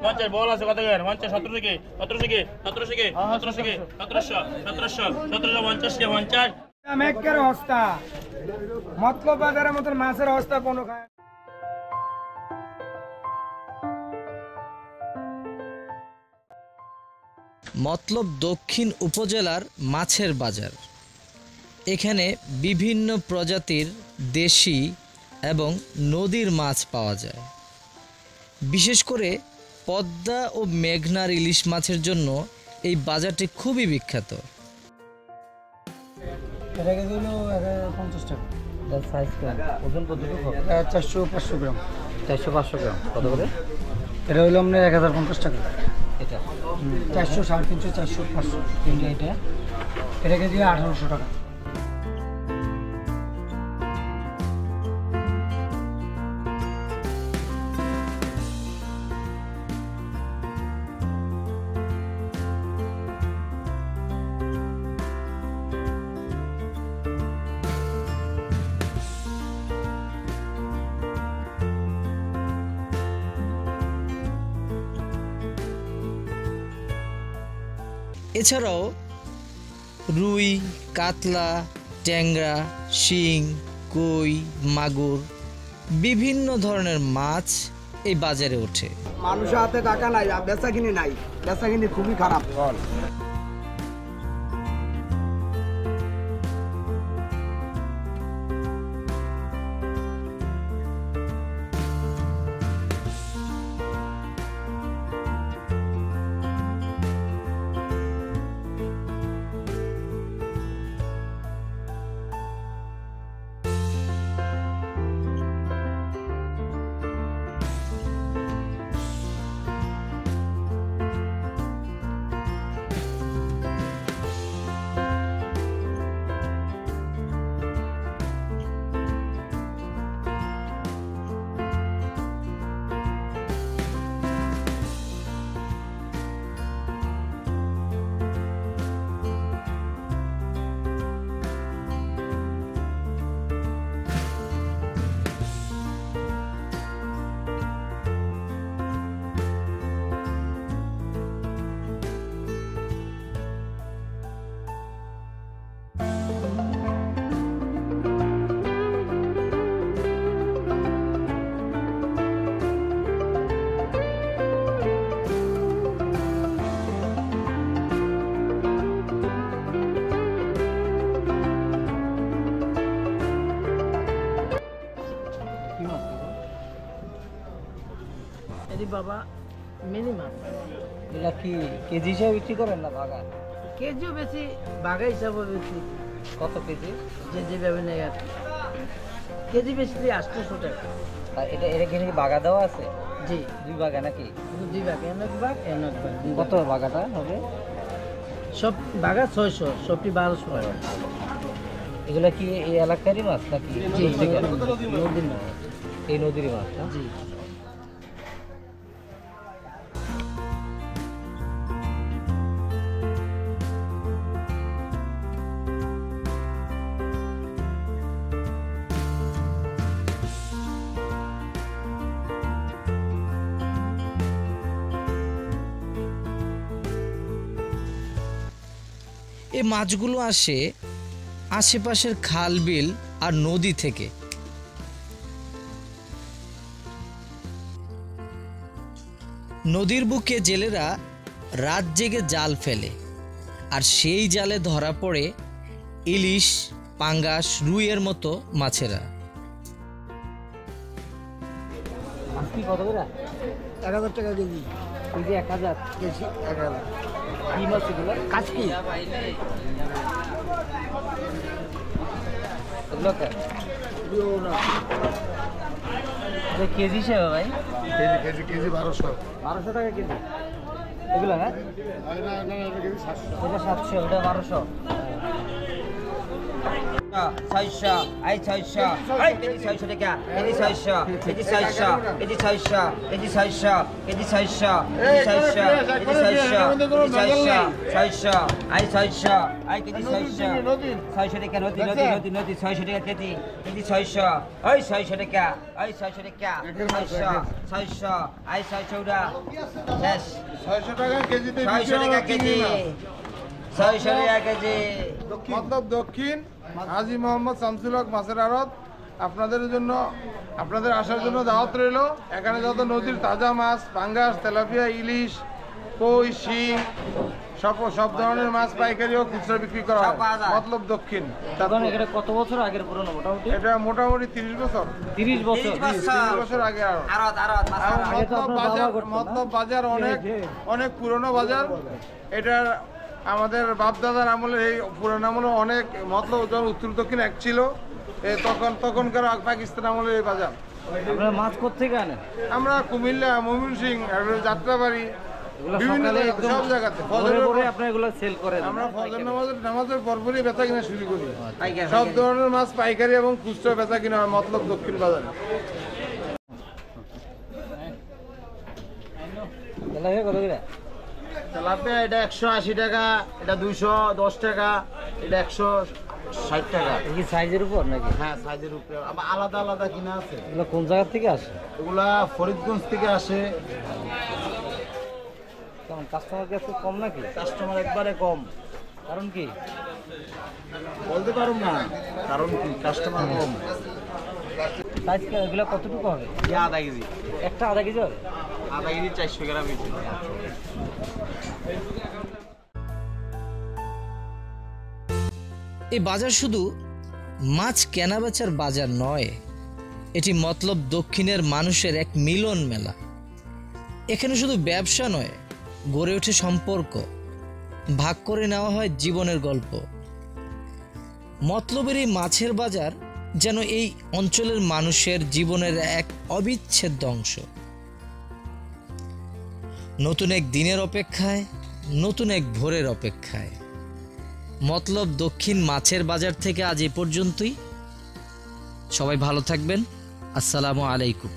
মঞ্চের বল আছে কত করে? মঞ্চে 17 থেকে 17 থেকে 17 থেকে 17 থেকে 1700 1700 1750 কে 50 মেকের অবস্থা মতলব বাজারের মতন মাছের অবস্থা কোনো খায়। মতলব দক্ষিণ উপজেলার মাছের বাজার। এখানে বিভিন্ন প্রজাতির দেশি এবং নদীর মাছ পাওয়া যায়। বিশেষ করে পদ্মা ও মেঘনার ইলিশ মাছের জন্য এই বাজারটি খুবই বিখ্যাত। এটা কেজি হলো 50 টাকা। এর সাইজ কেমন? ওজন কতটুকু হবে? 400-500 গ্রাম। 400-500 গ্রাম। কত করে? এটা হলো আপনার 1050 টাকা। এটা 400, 350, 400, 500 তিনটা। এটা কেজি 1800 টাকা। এছাড়াও রুই, কাতলা, ট্যাংরা, শিং, কই, মাগুর বিভিন্ন ধরনের মাছ এই বাজারে ওঠে। মানুষের হাতে টাকা নাই, বেচাকিনি নাই, বেচাকিনি খুবই খারাপ। বাবা মিনি মাছ। এটা কি কেজি হিসাবে বিক্রি করেন না ভাগা? কেজিও বেশি, ভাগা হিসাবে বেশি। কত কেজি? যে যেভাবে নেয় আর কেজি বেশি 800 টাকা। আর এটা এখানে কি বাগা দেওয়া আছে? জি, 2 বাগা নাকি? 2 ভাগ, এক ভাগ। কত বাগাটা হবে? সব বাগা 600, সবটি 1200। এগুলা কি এই এলাকারই মাছ নাকি? জি, নদীর মাছ। এই নদীর মাছ না? জি। এই মাছগুলো আসে আশেপাশের খাল, বিল আর নদী থেকে। নদীর বুকে জেলেরা রাত জেগে জাল ফেলে, আর সেই জালে ধরা পড়ে ইলিশ, পাঙ্গাস, রুইয়ের মতো মাছেরা। কত করে? 1000 টাকা কেজি। কেজি 1000? কেজি 1000। কি মাছ এগুলো? কাচকি। এগুলো কেজি হিসেবে ভাই? কেজি 1200। 1200 টাকা কেজি এগুলো? হ্যাঁ, এটা 700, এটা 1200। ছয়শো এই ছয়শো এই কেজি 600 টাকা KG 600 KG 600 KG 600 KG 600 KG 600 KG 600 KG 600 এই 600 এই কেজি 600 600 টাকা নদী 600 টাকা কেজি কেজি 600 এই 600 টাকা এই 600 টাকা 600 এই 600 টা শেষ 600 টাকা কেজিতে 600 টাকা কেজি 600 টাকা কেজি মতলব দক্ষিণ হাজী মোহাম্মদ শামসুল হক মাছের আড়ত আপনাদের জন্য আপনাদের আসার জন্য দাওয়াত রইল। এখানে যত নদীর তাজা মাছ পাঙ্গাস তেলাপিয়া ইলিশ কই শিং সব ধরনের মাছ পাইকারি ও খুচরা বিক্রি করা হয় মতলব দক্ষিণ। তখন এখানে কত বছর আগের পুরনো মোটামুটি? এটা মোটামুটি 30 বছর 30 বছর 30 বছর আগে আড়ত। আরত মতলব বাজার অনেক পুরনো বাজার। এটার আমাদের বাপদাদার আমলে এই পুরান আমলে অনেক মতলব যখন উত্তর দক্ষিণ এক ছিল তখনকার পাকিস্তান আমলের এই বাজার। আপনারা মাছ কোত্থেকে আনেন? আমরা কুমিল্লা ময়মনসিংহ যাত্রাবাড়ি বিভিন্ন সব জায়গাতে আপনারা এগুলো সেল করেন? আমরা ফজর নামাজের পরপরই বেচা কিনা শুরু করি। সব ধরনের মাছ পাইকারি এবং খুচরা বেচা কিনা হয় মতলব দক্ষিণ বাজারে। কত করে? তেলাপিয়া এটা 180 টাকা, এটা 210 টাকা, এটা 160 টাকা। কি সাইজের উপর নাকি? হ্যাঁ, সাইজের উপরে আবার আলাদা আলাদা কিনা আছে। এগুলো কোন জায়গা থেকে আসে? এগুলা ফরিদগঞ্জ থেকে আসে। কেমন কাস্টমার কি একটু কম নাকি? কাস্টমার একবারে কম। কারণ কি বলতে পারুম না, কারণ কি কাস্টমার কম। সাইজ এগুলো কতটুকু হবে? আধা কেজি, একটা আধা কেজি হবে? আধা কেজি 400 গ্রাম। এই বাজার শুধু মাছ কেনাবেচার বাজার নয়, এটি মতলব দক্ষিণের মানুষের এক মিলন মেলা। এখানে শুধু ব্যবসা নয়, গড়ে ওঠে সম্পর্ক, ভাগ করে নেওয়া হয় জীবনের গল্প। মতলবের এই মাছের বাজার যেন এই অঞ্চলের মানুষের জীবনের এক অবিচ্ছেদ্য অংশ। নতুন এক দিনের অপেক্ষায়, নতুন এক ভোরের অপেক্ষায়। মতলব দক্ষিণ মাছের বাজার থেকে আজ এ পর্যন্তই। সবাই ভালো থাকবেন। আসসালামু আলাইকুম।